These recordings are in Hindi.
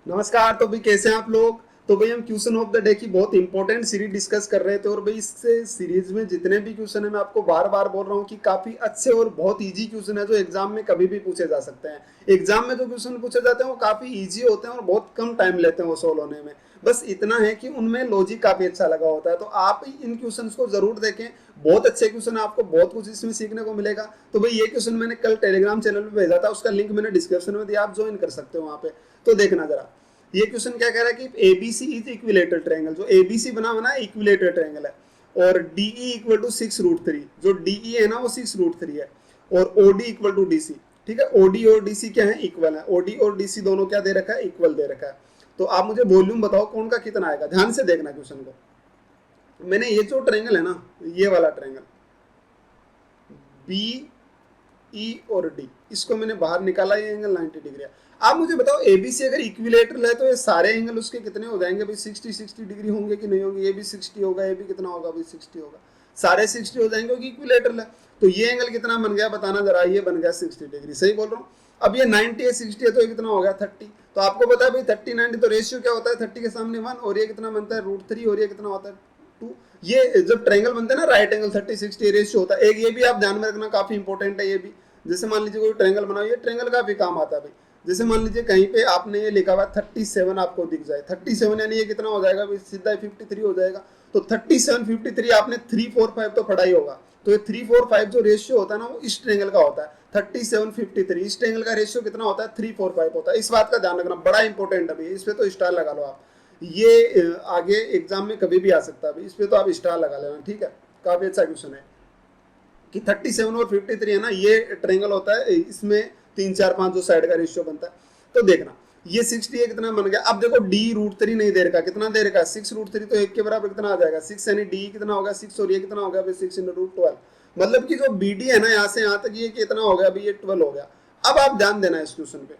नमस्कार। तो भाई कैसे हैं आप लोग। तो भाई हम क्वेश्चन ऑफ द डे की बहुत इंपॉर्टेंट सीरीज डिस्कस कर रहे थे और भाई इससे सीरीज में जितने भी क्वेश्चन है मैं आपको बार बार बोल रहा हूँ कि काफी अच्छे और बहुत इजी क्वेश्चन है जो एग्जाम में कभी भी पूछे जा सकते हैं। एग्जाम में जो क्वेश्चन पूछे जाते हैं वो काफी इजी होते हैं और बहुत कम टाइम लेते हैं वो सोल्व होने में। बस इतना है कि उनमें लॉजिक काफी अच्छा लगा होता है, तो आप इन क्वेश्चंस को जरूर देखें। बहुत अच्छे क्वेश्चन है, आपको बहुत कुछ इसमें सीखने को मिलेगा। तो भाई ये क्वेश्चन मैंने कल टेलीग्राम चैनल पे भेजा था, उसका लिंक मैंने डिस्क्रिप्शन में दिया, आप ज्वाइन कर सकते हो वहां पे। तो देखना जरा, ये क्वेश्चन क्या कह रहा है कि एबीसी इज इक्विलेटरल ट्रायंगल। जो एबीसी बना हुआ ना इक्विलेटरल ट्रायंगल है, और डीई इक्वल टू 6√3। जो डीई है ना वो 6√3 है, और ओडी इक्वल टू डीसी। ठीक है, ओडी और डीसी क्या है, इक्वल है। ओडी और डीसी दोनों क्या दे रखा है, इक्वल दे रखा है। तो आप मुझे वॉल्यूम बताओ कौन का कितना आएगा। ध्यान से देखना क्वेश्चन को। मैंने ये जो ट्रायंगल है ना, ये वाला ट्रायंगल बी ई और डी, इसको मैंने बाहर निकाला, ये एंगल 90 डिग्री है। आप मुझे बताओ एबीसी अगर इक्विलेटरल है तो ये सारे एंगल उसके कितने हो जाएंगे भाई, 60 डिग्री होंगे कि नहीं होंगे। ये भी 60 होगा, ये भी कितना होगा भाई, 60 होगा। सारे 60 हो जाएंगे क्योंकि इक्विलेटरल है। तो ये एंगल कितना बन गया बताना जरा, ये बन गया 60 डिग्री। सही बोल रहा हूँ। अब ये 90 है, 60 है, तो ये कितना हो गया 30। तो आपको पता है भाई 30/90, तो रेशियो क्या होता है 30 के सामने 1, और ये कितना बनता है √3, और ये कितना होता है 2। ये जब ट्रायंगल बनते हैं ना राइट एंगल 30-60 रेशियो होता है। एक ये भी आप ध्यान में रखना, काफी इंपॉर्टेंट है ये भी। जैसे मान लीजिए कोई ट्रायंगल बनाओ, ये ट्रायंगल काफी काम आता है भाई। जैसे मान लीजिए कहीं पे आपने ये लिखा हुआ 37 आपको दिख जाए, 37 यानी ये कितना हो जाएगा भाई, सीधा 53 हो जाएगा। तो 37-53 आपने 3-4-5 तो पढ़ा ही होगा। तो ये 3-4-5 जो रेशियो होता है ना वो इस ट्रायंगल का होता है। 37-53 इस ट्रायंगल का रेशियो कितना होता है, 3-4-5 होता है। इस बात का ध्यान रखना, बड़ा इंपॉर्टेंट है भाई। इस पे तो स्टार लगा लो आप। ये आगे एग्जाम में कभी भी आ सकता है भाई, इस पे तो आप स्टार लगा लेना। ठीक है, काफी अच्छा क्वेश्चन है कि 37 और 53 है ना, ये ट्रायंगल होता है। इसमें 3-4-5 जो साइड का रेशियो बनता है। तो देखना ये 60 कितना बन गया। अब देखो डी √3 नहीं दे रखा, कितना दे रखा है 6√3, तो 1 के बराबर कितना आ जाएगा 6, यानी डी कितना होगा 6, और ये कितना होगा भाई 6 × √12। मतलब कि जो बी डी है ना यहाँ से यहाँ तक, ये कितना हो गया भाई, ये 12 हो गया। अब आप ध्यान देना इस क्वेश्चन पे,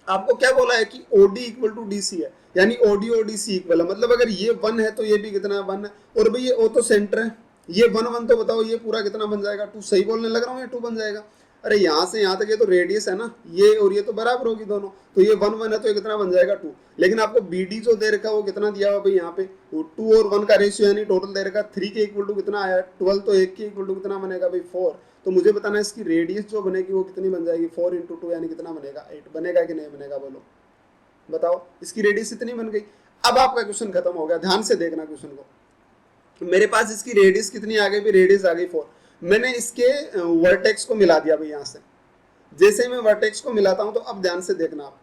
आपको क्या बोला है कि ओडी इक्वल टू डीसी है, यानी ओडी और डीसी इक्वल है। मतलब अगर ये 1 है तो ये भी कितना 1 है, और भाई ये ओ तो सेंटर है, ये 1-1, तो बताओ ये पूरा कितना बन जाएगा 2। सही बोलने लग रहा हूँ, ये 2 बन जाएगा। अरे यहाँ से यहाँ तक ये तो रेडियस है ना, ये और ये तो बराबर होगी दोनों। तो ये 1-1 है तो ये कितना बन जाएगा 2। लेकिन आपको बी डी जो दे रखा है वो कितना दिया हुआ भाई यहाँ पे, 2 और 1 का रेशियो यानी टोटल दे रखा 3 के इक्वल टू कितना आया 12, तो 1 के इक्वल टू कितना बनेगा भाई 4। तो मुझे बताना है इसकी रेडियस जो बनेगी वो कितनी बन जाएगी, 4 × 2 यानी कितना बनेगा 8। बनेगा कि नहीं बनेगा बोलो बताओ। इसकी रेडियस इतनी बन गई। अब आपका क्वेश्चन खत्म हो गया। ध्यान से देखना क्वेश्चन को। मेरे पास इसकी रेडियस कितनी आ गई भी, रेडियस आ गई 4। मैंने इसके वर्टेक्स को मिला दिया भाई यहाँ से। जैसे मैं वर्टेक्स को मिलाता हूँ तो अब ध्यान से देखना, आप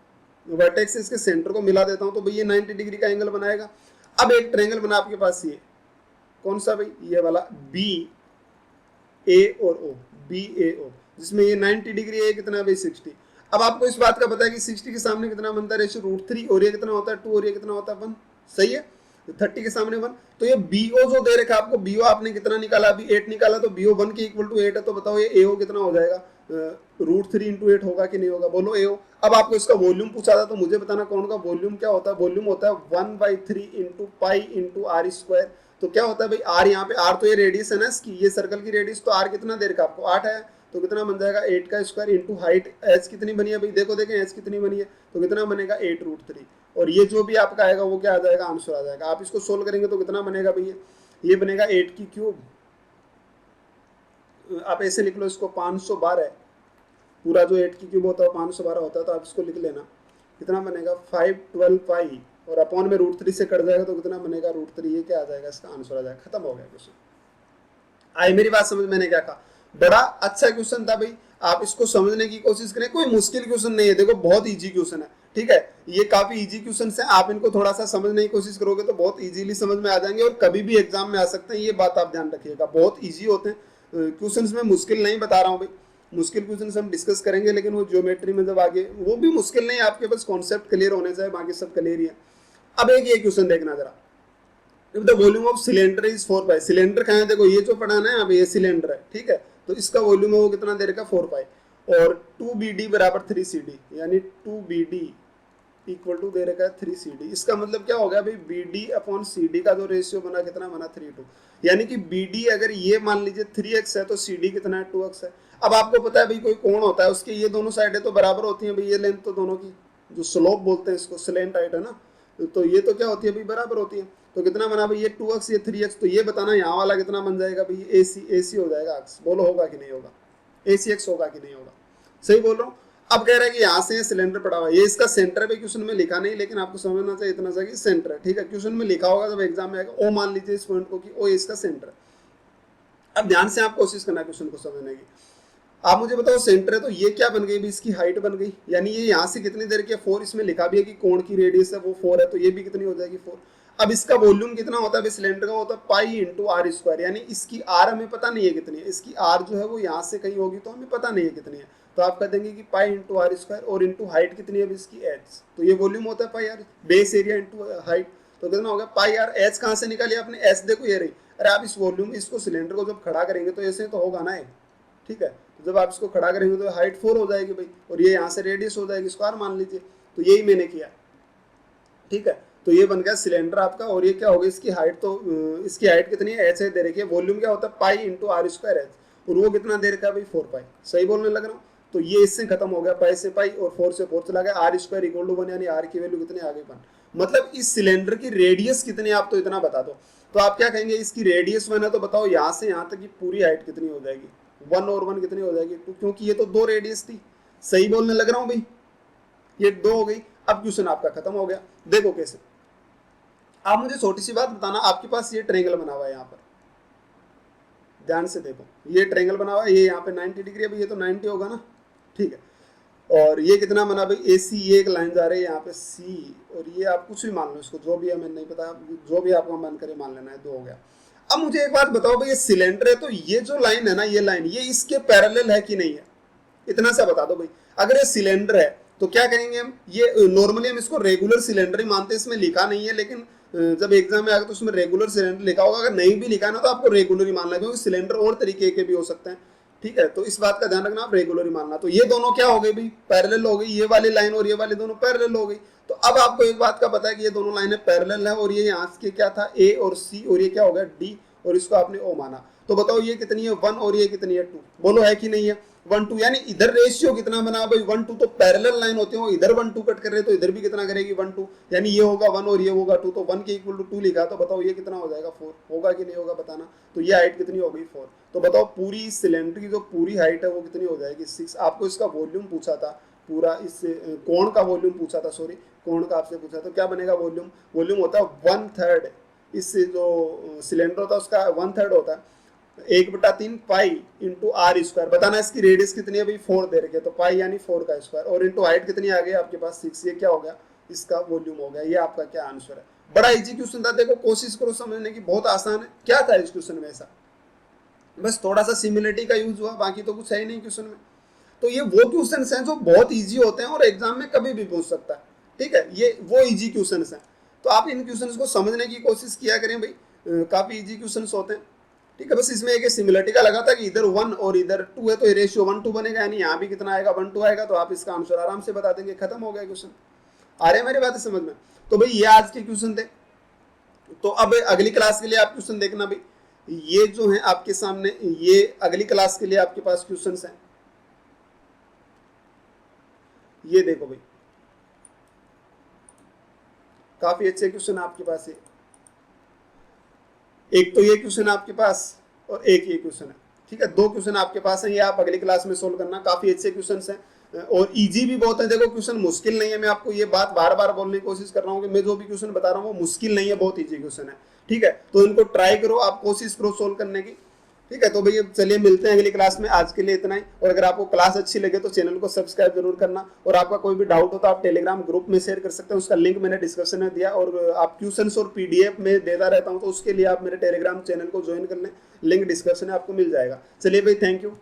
वर्टेक्स से इसके सेंटर को मिला देता हूँ तो भाई ये 90 डिग्री का एंगल बनाएगा। अब एक ट्रायंगल बना आपके पास, ये कौन सा भाई, ये वाला बी ए और ओ, बी ए ओ, जिसमें ये 90 डिग्री है, कितना भाई 60। अब आपको इस बात का पता है कि 60 के सामने कितना बनता है रेशियो √3, और ये कितना होता है 2, और ये कितना होता है 1। सही है, 30 के सामने 1। तो ये बीओ जो दे रखा है आपको, बीओ आपने कितना निकाला अभी 8 निकाला, तो बीओ 1 के इक्वल टू 8 है। तो बताओ ये एओ कितना हो जाएगा, √3 × 8 होगा कि नहीं होगा बोलो एओ। अब आपको इसका वॉल्यूम पूछा था तो मुझे बताना कौन का वॉल्यूम क्या होता है। वॉल्यूम होता है 1/3 × पाई × r²। तो क्या होता है भाई आर, यहाँ पे आर तो ये रेडियस है ना इसकी, ये सर्कल की रेडियस, तो आर कितना दे रखा आपको 8 है। तो कितना बन जाएगा 8 का स्क्वायर इंटू हाइट, एच कितनी बनी है भाई, देखो देखें एच कितनी बनी है, तो कितना बनेगा 8√3। और ये जो भी आपका आएगा वो क्या आ जाएगा, आंसर आ जाएगा। आप इसको सोल्व करेंगे तो कितना बनेगा भैया, ये बनेगा 8³ आप ऐसे लिख लो इसको 512 है। पूरा जो 8³ होता है 512 होता है, तो आप इसको लिख लेना। कितना बनेगा 512 पाई, और अपॉन में √3 से कट जाएगा तो कितना बनेगा √3। ये क्या आ जाएगा, इसका आंसर आ जाएगा। खत्म हो गया क्वेश्चन। आई मेरी बात समझ, मैंने क्या कहा। बड़ा अच्छा क्वेश्चन था भाई, आप इसको समझने की कोशिश करें। कोई मुश्किल क्वेश्चन नहीं है, देखो बहुत इजी क्वेश्चन है। ठीक है, ये काफी इजी क्वेश्चन है। आप इनको थोड़ा सा समझने की कोशिश करोगे तो बहुत इजीली समझ में आ जाएंगे, और कभी भी एग्जाम में आ सकते हैं। ये बात आप ध्यान रखिएगा, बहुत इजी होते हैं क्वेश्चन। में मुश्किल नहीं बता रहा हूँ भाई, मुश्किल क्वेश्चन हम डिस्कस करेंगे, लेकिन वो ज्योमेट्री में जब आगे, वो भी मुश्किल नहीं, आपके पास कॉन्सेप्ट क्लियर होने चाहिए, बाकी सब क्लियर ही है। अब एक ये क्वेश्चन देखना जरा, if the volume of cylinder is 4 pi. Cylinder कहाँ है, देखो ये जो पढ़ाना है अब ये सिलेंडर है। ठीक है, तो इसका वॉल्यूम है वो कितना दे रखा 4 पाई, और 2BD बराबर 3CD, यानी 2BD इक्वल टू दे रखा है 3CD। इसका मतलब क्या हो गया भाई, BD अपॉन CD का जो रेशियो बना कितना बना 3:2, यानी कि BD अगर ये मान लीजिए 3x है तो CD कितना है 2x है। अब आपको पता है भाई कोई कोण होता है उसके ये दोनों साइडें तो बराबर होती हैं भाई, ये लेंथ तो दोनों की जो स्लोप बोलते हैं इसको, स्लेंट हाइट है ना, तो ये तो क्या होती है भाई, बराबर होती है। तो कितना बना भाई, ये 2x ये 3x, तो ये बताना यहाँ वाला कितना बन जाएगा भाई, AC हो जाएगा अक्स। बोलो होगा कि नहीं होगा, ACX होगा कि नहीं होगा, सही बोल रहा हूँ। अब कह रहा है कि यहाँ से सिलेंडर पड़ा हुआ है, ये इसका सेंटर है, क्वेश्चन में लिखा नहीं, लेकिन आपको समझना चाहिए इतना सा कि सेंटर है, ठीक है। क्वेश्चन में लिखा होगा जब एग्जाम में आएगा, ओ मान लीजिए इस पॉइंट को कि ओ इसका सेंटर है। अब ध्यान से आप कोशिश करना क्वेश्चन को समझने की। आप मुझे बताओ सेंटर है तो ये क्या बन गई भी, इसकी हाइट बन गई, यानी ये यहाँ से कितनी देर की 4, इसमें लिखा भी है कि कोण की रेडियस है वो 4 है, तो ये भी कितनी हो जाएगी 4। अब इसका वॉल्यूम कितना होता है सिलेंडर का, होता है पाई इंटू आर स्क्वायर, यानी इसकी आर हमें पता नहीं है कितनी है, इसकी आर जो है वो यहाँ से कहीं होगी तो हमें पता नहीं है कितनी है, तो आप कह देंगे कि पाई इंटू आर स्क्वायर और इंटू हाइट कितनी है इसकी एच, तो ये वॉल्यूम होता है pi r, base area into height, तो कितना होगा पाई आर। एच कहाँ से निकाली आपने, एच देखो ये रही। अरे आप इस वॉल्यूम इसको सिलेंडर को जब खड़ा करेंगे तो ऐसे तो होगा ना, ठीक है। तो जब आप इसको खड़ा करेंगे तो हाइट 4 हो जाएगी भाई, और ये यहाँ से रेडियस हो जाएगी स्क्वायर मान लीजिए, तो यही मैंने किया, ठीक है। तो ये बन गया सिलेंडर आपका, और ये क्या होगा इसकी हाइट, तो इसकी हाइट कितनी है, एच है दे रखी है, वॉल्यूम क्या होता है pi into r square h, और वो कितना दे रखा है भाई 4 पाई, सही बोलने लग रहा हूँ। तो ये इससे खत्म हो गया, पाई से पाई और 4 से 4 चला गया, आर स्क्वायर इक्वल टू 1, यानी आर की वैल्यू कितनी आ गई 1। मतलब इस सिलेंडर की रेडियस कितनी है आप तो इतना बता दो, तो आप क्या कहेंगे इसकी रेडियस 1 है, तो बताओ यहाँ से यहाँ तक की पूरी हाइट कितनी हो जाएगी, 1 और 1 कितनी हो जाएगी 2, क्योंकि ये तो 2 रेडियस थी, सही बोलने लग रहा हूँ भाई, ये 2 हो गई। अब क्वेश्चन आपका खत्म हो गया। देखो कैसे, आप मुझे छोटी सी बात बताना, आपके पास ये ट्रायंगल बना हुआ है यहाँ पर, ध्यान से देखो, ये ट्रायंगल बना हुआ है, ये यहाँ पे 90 डिग्री है, ये तो 90 होगा ना, ठीक है। और ये कितना बना भाई AC, ये एक लाइन जा रही है यहाँ पे C, और ये आप कुछ भी मान लो इसको, जो भी है मैंने नहीं पता, जो भी आपको मन करे मान लेना है, 2 हो गया। अब मुझे एक बात बताओ भाई, ये सिलेंडर है तो ये जो लाइन है ना, ये लाइन ये इसके पैरेलल है कि नहीं है, इतना सा बता दो भाई। अगर ये सिलेंडर है तो क्या कहेंगे हम, ये नॉर्मली हम इसको रेगुलर सिलेंडर ही मानते हैं, इसमें लिखा नहीं है, लेकिन जब एग्जाम में आएगा तो उसमें रेगुलर सिलेंडर लिखा होगा, अगर नहीं भी लिखा है ना तो आपको रेगुलर ही मानना है, क्योंकि सिलेंडर और तरीके के भी हो सकते हैं, ठीक है। तो इस बात का ध्यान रखना, आप रेगुलर ही मानना। तो ये दोनों क्या हो गई भाई, पैरेलल हो गई, ये वाली लाइन और ये वाली दोनों पैरेलल हो गई। तो अब आपको एक बात का पता है कि ये दोनों लाइनें पैरेलल है, और ये यहाँ के क्या था A और C, और ये क्या हो गया D, और इसको आपने O माना। तो बताओ ये कितनी है 1 और ये कितनी है 2, बोलो है कि नहीं है 1 2, यानी इधर रेशियो कितना बना भाई 1 2, तो पैरेलल लाइन होती है, इधर 1 2 कट कर रहे तो इधर भी कितना करेगी 1 2, यानी ये होगा 1 और ये होगा 2, तो 1 के इक्वल टू 2 लिखा, तो बताओ ये कितना हो जाएगा 4, होगा कि नहीं होगा बताना। तो ये हाइट कितनी हो गई 4, तो बताओ पूरी सिलेंडर की जो पूरी हाइट है वो कितनी हो जाएगी 6। आपको इसका वॉल्यूम पूछा था, पूरा इस कोण का वॉल्यूम पूछा था, सॉरी कोण का आपसे पूछा, तो क्या बनेगा वॉल्यूम, वॉल्यूम होता है 1/3, इस जो सिलेंडर होता है उसका 1/3 होता है 1/3 पाई इंटू आर स्क्वायर, बताना इसकी रेडियस कितनी है भाई 4 दे रखे, तो पाई यानी 4 का स्क्वायर, और इंटू हाइट कितनी आ गई आपके पास 6, ये क्या हो गया इसका वॉल्यूम हो गया। ये आपका क्या आंसर है। बड़ा इजी क्वेश्चन था, देखो कोशिश करो समझने की, बहुत आसान है। क्या था इस क्वेश्चन में ऐसा, बस थोड़ा सा सिमिलरिटी का यूज हुआ, बाकी तो कुछ है ही नहीं क्वेश्चन में। तो ये वो क्वेश्चन हैं जो बहुत ईजी होते हैं और एग्जाम में कभी भी पूछ सकता है, ठीक है, ये वो ईजी क्वेश्चन हैं। तो आप इन क्वेश्चन को समझने की कोशिश किया करें भाई, काफी ईजी क्वेश्चन होते हैं, ठीक है। बस इसमें एक सिमिलरिटी का लगा था कि इधर 1 और इधर 2 है, तो ये रेशियो 1 2 बनेगा, यानी यहाँ भी कितना आएगा 1 2 आएगा, तो आप इसका आंसर आराम से बता देंगे, खत्म हो गया क्वेश्चन। आ रहे हैं मेरी बातें समझ में। तो भाई ये आज के क्वेश्चन थे। तो अब अगली क्लास के लिए आप क्वेश्चन देखना भाई, ये जो है आपके सामने, ये अगली क्लास के लिए आपके पास क्वेश्चन हैं, ये देखो भाई, काफी अच्छे क्वेश्चन आपके पास है। एक तो ये क्वेश्चन आपके पास और एक ये क्वेश्चन है, ठीक है, 2 क्वेश्चन आपके पास हैं, ये आप अगली क्लास में सोल्व करना। काफी अच्छे क्वेश्चन हैं और इजी भी बहुत है। देखो क्वेश्चन मुश्किल नहीं है, मैं आपको ये बात बार बार बोलने की कोशिश कर रहा हूँ कि मैं जो भी क्वेश्चन बता रहा हूँ वो मुश्किल नहीं है, बहुत इजी क्वेश्चन है, ठीक है। तो इनको ट्राई करो, आप कोशिश करो सोल्व करने की, ठीक है। तो भैया चलिए मिलते हैं अगली क्लास में, आज के लिए इतना ही। और अगर आपको क्लास अच्छी लगे तो चैनल को सब्सक्राइब जरूर करना, और आपका कोई भी डाउट हो तो आप टेलीग्राम ग्रुप में शेयर कर सकते हैं, उसका लिंक मैंने डिस्क्रिप्शन में दिया, और आप क्वेश्चंस और PDF में देता रहता हूं, तो उसके लिए आप मेरे टेलीग्राम चैनल को ज्वाइन कर लें, लिंक डिस्क्रिप्शन में आपको मिल जाएगा। चलिए भाई, थैंक यू।